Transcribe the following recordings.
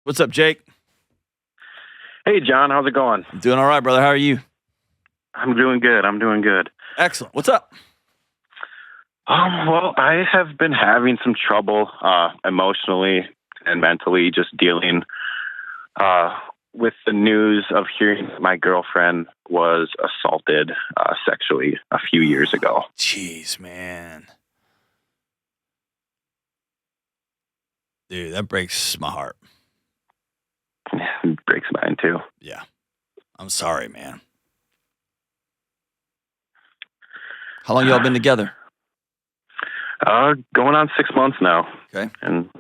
What's up, Jake? Hey, John, how's it going? I'm doing all right, brother. How are you? I'm doing good. Excellent. What's up? Well, I have been having some trouble emotionally and mentally just dealing with the news of hearing that my girlfriend was assaulted sexually a few years ago. Jeez, man. Dude, that breaks my heart. It breaks mine, too. Yeah. I'm sorry, man. How long y'all been together? Going on 6 months now. Okay. And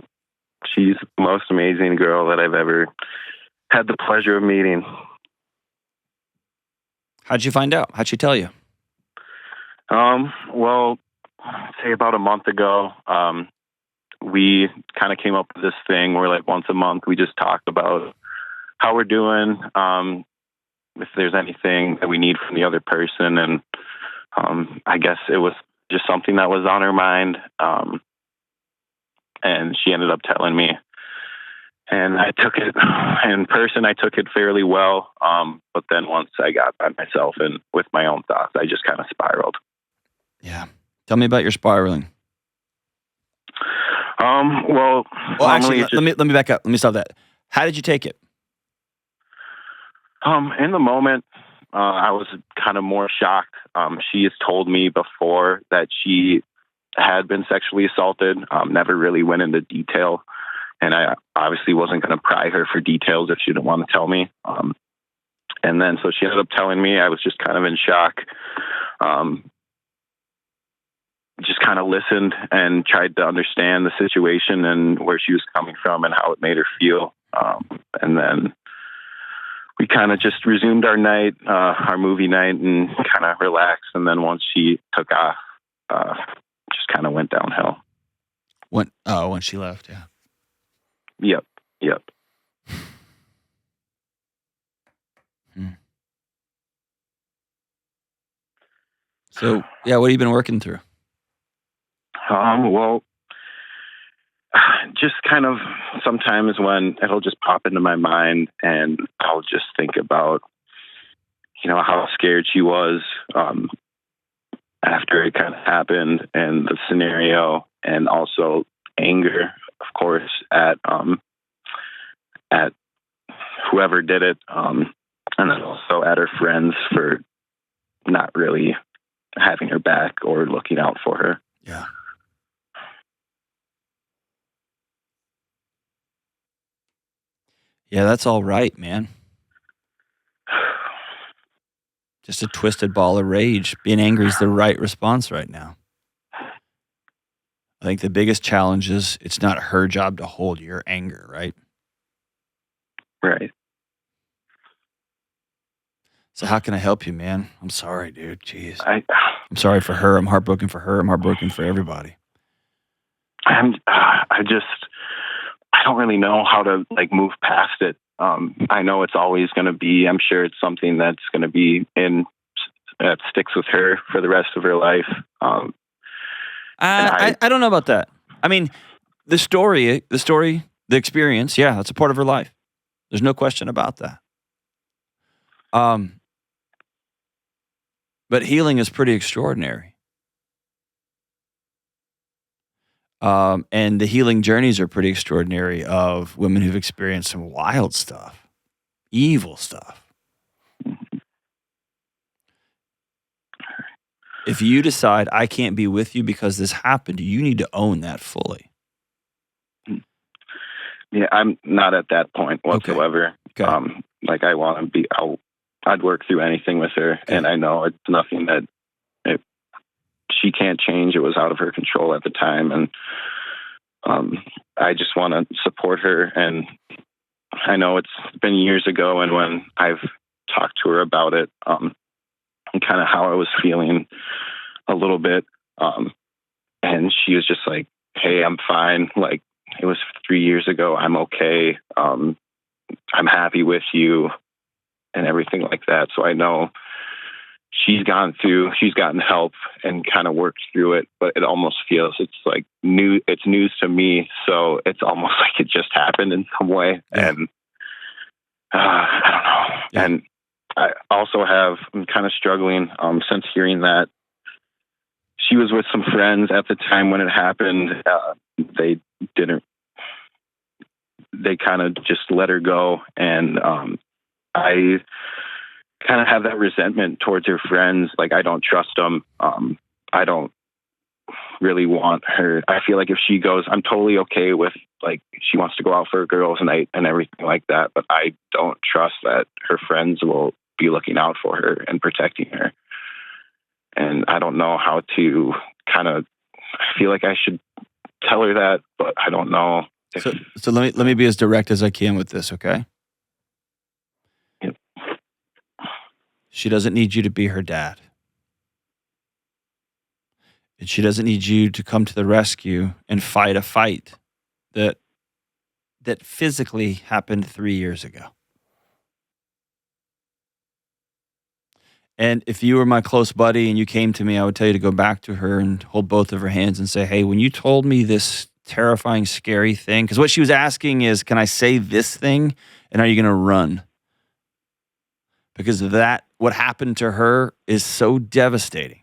she's the most amazing girl that I've ever had the pleasure of meeting. How'd you find out? How'd she tell you? Well, say about a month ago, we kind of came up with this thing where like once a month we just talk about how we're doing, if there's anything that we need from the other person. And I guess it was just something that was on her mind. And she ended up telling me. And I took it in person. I took it fairly well. But then once I got by myself and with my own thoughts, I just kind of spiraled. Yeah. Tell me about your spiraling. Well, actually, let me back up. Let me stop that. How did you take it? In the moment, I was kind of more shocked. She has told me before that she had been sexually assaulted, never really went into detail. And I obviously wasn't going to pry her for details if she didn't want to tell me. And then so she ended up telling me. I was just kind of in shock. Just kind of listened and tried to understand the situation and where she was coming from and how it made her feel. And then we kind of just resumed our night, our movie night, and kind of relaxed. And then once she took off, just kind of went downhill. When she left, yeah. Yep. So, yeah, what have you been working through? Well, just kind of sometimes when it'll just pop into my mind and I'll just think about, how scared she was after it kind of happened and the scenario, and also anger, of course, at whoever did it, and then also at her friends for not really having her back or looking out for her. Yeah. Yeah, that's all right, man. Just a twisted ball of rage. Being angry is the right response right now. I think the biggest challenge is it's not her job to hold your anger, right? Right. So how can I help you, man? I'm sorry, dude. Jeez. I'm sorry for her. I'm heartbroken for her. I'm heartbroken for everybody. I don't really know how to move past it. I know it's always going to be, I'm sure it's something that's going to be that sticks with her for the rest of her life. I don't know about that. I mean, the story, the experience, yeah, that's a part of her life. There's no question about that. But healing is pretty extraordinary. And the healing journeys are pretty extraordinary of women who've experienced some wild stuff, evil stuff. If you decide I can't be with you because this happened, you need to own that fully. Yeah, I'm not at that point whatsoever. Okay. I want to be, I'd work through anything with her. Okay. And I know it's nothing that she can't change. It was out of her control at the time. And I just want to support her. And I know it's been years ago. And when I've talked to her about it, and kind of how I was feeling a little bit. And she was just like, hey, I'm fine. Like, it was 3 years ago. I'm okay. I'm happy with you and everything like that. So I know she's gotten help and kind of worked through it, but it almost feels it's like it's news to me. So it's almost like it just happened in some way. Yeah. And I don't know. Yeah. And I also I'm kind of struggling since hearing that she was with some friends at the time when it happened. They kind of just let her go. And I kind of have that resentment towards her friends. Like, I don't trust them. I don't really want her. I feel like if she goes, I'm totally okay with, like, she wants to go out for a girls' night and everything like that, but I don't trust that her friends will be looking out for her and protecting her. And I don't know how to I feel like I should tell her that, but I don't know. So let me be as direct as I can with this, okay? Yep. She doesn't need you to be her dad. And she doesn't need you to come to the rescue and fight a fight that physically happened 3 years ago. And if you were my close buddy and you came to me, I would tell you to go back to her and hold both of her hands and say, hey, when you told me this terrifying, scary thing, because what she was asking is, can I say this thing and are you going to run? Because what happened to her is so devastating.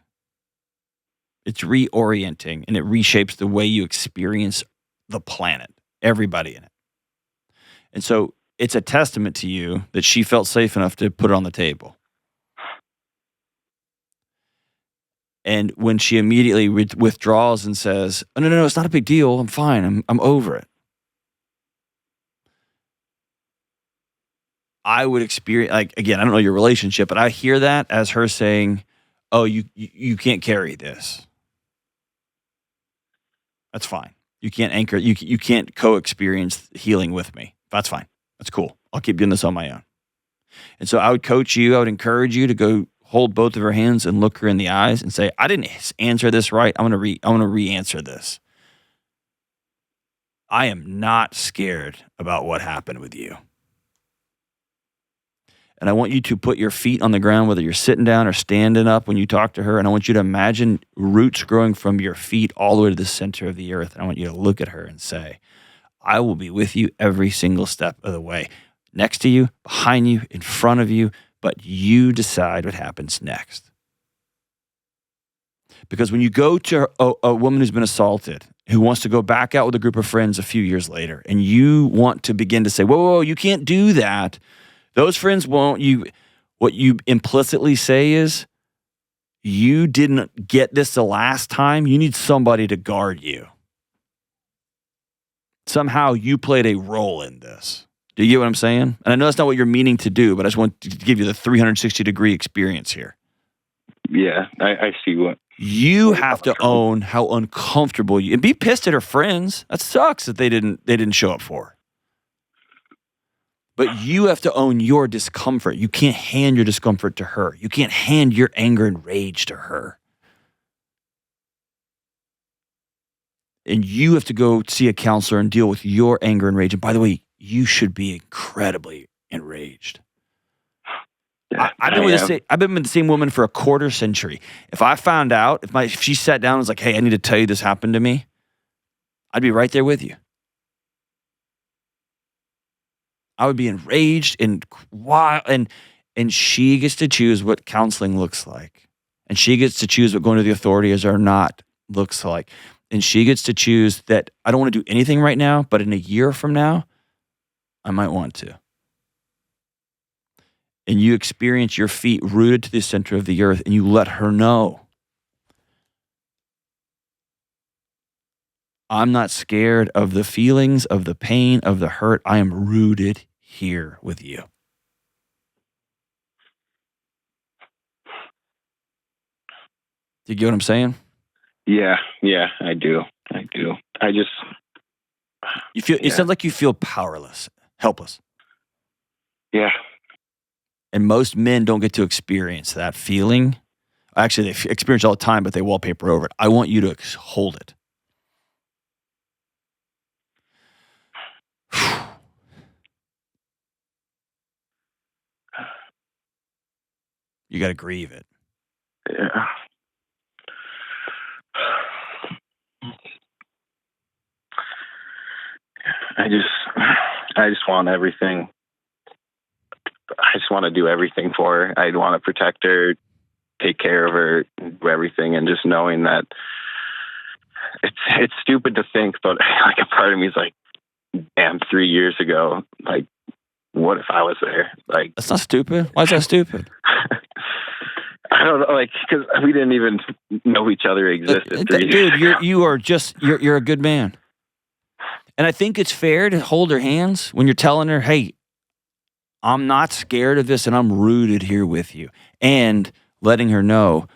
It's reorienting and it reshapes the way you experience the planet, everybody in it. And so it's a testament to you that she felt safe enough to put it on the table. And when she immediately withdraws and says, oh, no, it's not a big deal. I'm fine. I'm over it. I would experience, like, again, I don't know your relationship, but I hear that as her saying, oh, you can't carry this. That's fine. You can't anchor, you can't co-experience healing with me. That's fine. That's cool. I'll keep doing this on my own. And so I would coach you, I would encourage you to go hold both of her hands and look her in the eyes and say, I didn't answer this right. I'm going to re-answer this. I am not scared about what happened with you. And I want you to put your feet on the ground, whether you're sitting down or standing up when you talk to her. And I want you to imagine roots growing from your feet all the way to the center of the earth. And I want you to look at her and say, I will be with you every single step of the way. Next to you, behind you, in front of you, but you decide what happens next. Because when you go to a woman who's been assaulted, who wants to go back out with a group of friends a few years later, and you want to begin to say, whoa, you can't do that. Those friends won't. What you implicitly say is, you didn't get this the last time. You need somebody to guard you. Somehow you played a role in this. Do you get what I'm saying? And I know that's not what you're meaning to do, but I just want to give you the 360-degree experience here. Yeah, I see what. You have to own how uncomfortable you, and be pissed at her friends. That sucks that they didn't show up for her. But you have to own your discomfort. You can't hand your discomfort to her. You can't hand your anger and rage to her. And you have to go see a counselor and deal with your anger and rage. And by the way, you should be incredibly enraged. Yeah, I've been with the same woman for a quarter century. If I found out, if she sat down and was like, hey, I need to tell you this happened to me, I'd be right there with you. I would be enraged and wild, and she gets to choose what counseling looks like. And she gets to choose what going to the authorities or not looks like. And she gets to choose that I don't want to do anything right now, but in a year from now, I might want to. And you experience your feet rooted to the center of the earth, and you let her know, I'm not scared of the feelings, of the pain, of the hurt. I am rooted here with you. Do you get what I'm saying? Yeah, I do. I just you feel. It sounds like you feel powerless, helpless. Yeah. And most men don't get to experience that feeling. Actually, they experience it all the time, but they wallpaper over it. I want you to hold it. You got to grieve it. Yeah. I just want everything. I just want to do everything for her. I want to protect her, take care of her, do everything, and just knowing that it's stupid to think, but like a part of me is like, damn, 3 years ago, like, what if I was there? Like, That's not stupid. Why is that stupid? I don't know, like, because we didn't even know each other existed 3 years Dude, ago. you're a good man. And I think it's fair to hold her hands when you're telling her, hey, I'm not scared of this and I'm rooted here with you. And letting her know,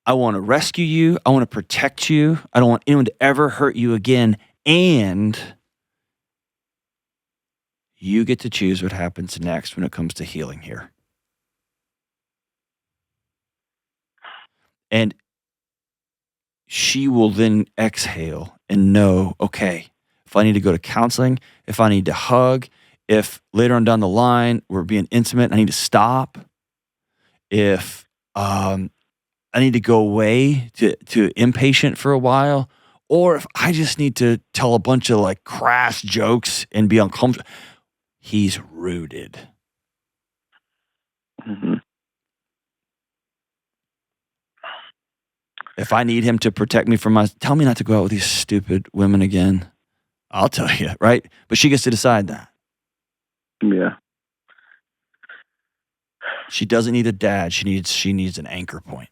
I want to rescue you. I want to protect you. I don't want anyone to ever hurt you again. And you get to choose what happens next when it comes to healing here. And she will then exhale and know, okay, if I need to go to counseling, if I need to hug, if later on down the line we're being intimate, I need to stop. If I need to go away to inpatient for a while, or if I just need to tell a bunch of like crass jokes and be uncomfortable, he's rooted. Mm-hmm. If I need him to protect me from tell me not to go out with these stupid women again. I'll tell you, right? But she gets to decide that. Yeah. She doesn't need a dad. She needs an anchor point.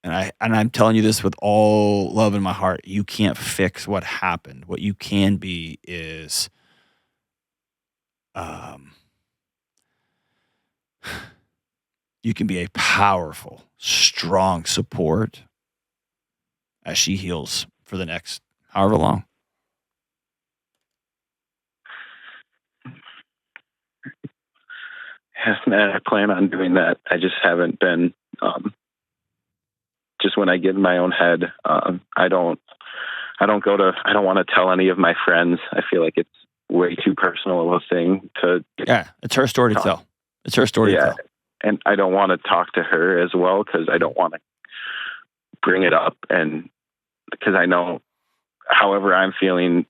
And I'm telling you this with all love in my heart. You can't fix what happened. What you can be is you can be a powerful, strong support as she heals for the next however long. Yes, man, I plan on doing that. I just haven't been. Just when I get in my own head, I don't want to tell any of my friends. I feel like it's way too personal of a thing to. Yeah, it's her story to tell. It's her story to tell. And I don't want to talk to her as well because I don't want to bring it up, and because I know, however I'm feeling,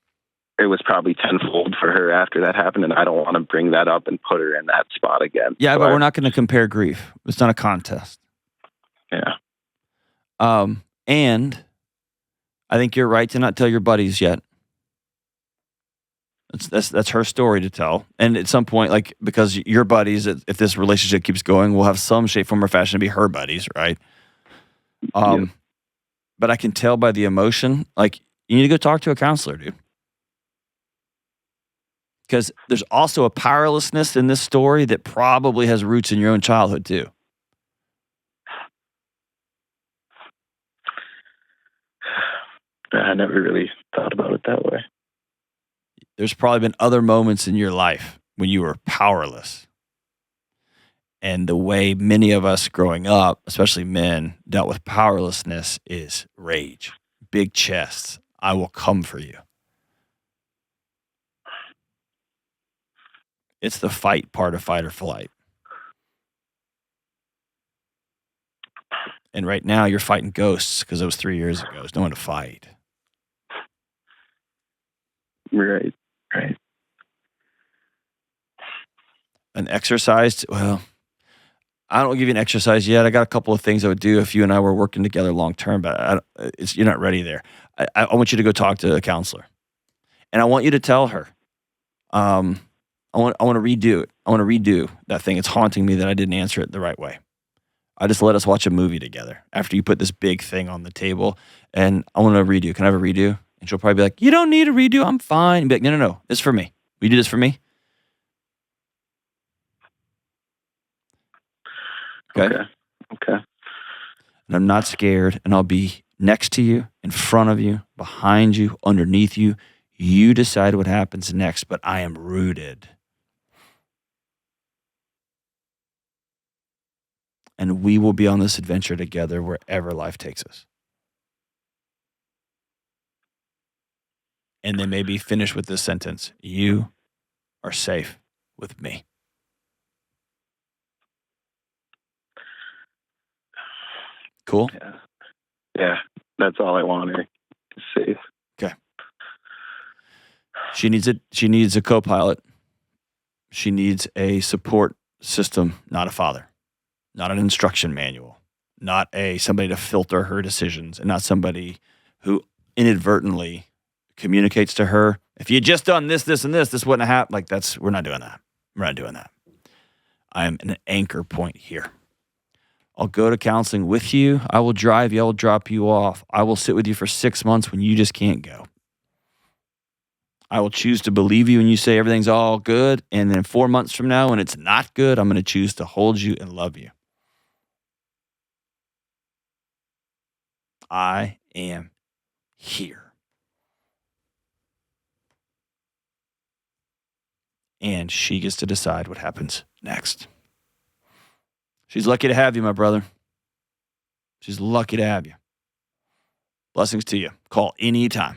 it was probably tenfold for her after that happened, and I don't want to bring that up and put her in that spot again. Yeah, but we're not going to compare grief. It's not a contest. Yeah. And I think you're right to not tell your buddies yet. That's her story to tell. And at some point, like, because your buddies, if this relationship keeps going, will have some shape, form, or fashion to be her buddies, right? But I can tell by the emotion, like, you need to go talk to a counselor, dude. Because there's also a powerlessness in this story that probably has roots in your own childhood, too. I never really thought about it that way. There's probably been other moments in your life when you were powerless. And the way many of us growing up, especially men, dealt with powerlessness is rage, big chests. I will come for you. It's the fight part of fight or flight. And right now you're fighting ghosts because it was 3 years ago. There's no one to fight. Right. An exercise, well, I don't give you an exercise yet. I got a couple of things I would do if you and I were working together long term, but you're not ready there. I want you to go talk to a counselor, and I want you to tell her, I want to redo it. I want to redo that thing. It's haunting me that I didn't answer it the right way. I just let us watch a movie together after you put this big thing on the table, and I want to redo. Can I have a redo? And she'll probably be like, you don't need a redo. I'm fine. And be like, no. This is for me. Will you do this for me? Okay. And I'm not scared, and I'll be next to you, in front of you, behind you, underneath you. You decide what happens next, but I am rooted. And we will be on this adventure together wherever life takes us. And then maybe finish with this sentence. You are safe with me. Cool? Yeah. That's all I want her to safe. Okay. She needs a co-pilot. She needs a support system, not a father, not an instruction manual, not somebody to filter her decisions, and not somebody who inadvertently communicates to her, if you had just done this, this, and this wouldn't have happened. Like we're not doing that. We're not doing that. I am an anchor point here. I'll go to counseling with you. I will drive you. I will drop you off. I will sit with you for 6 months when you just can't go. I will choose to believe you when you say everything's all good. And then 4 months from now, when it's not good, I'm going to choose to hold you and love you. I am here. And she gets to decide what happens next. She's lucky to have you, my brother. She's lucky to have you. Blessings to you. Call anytime.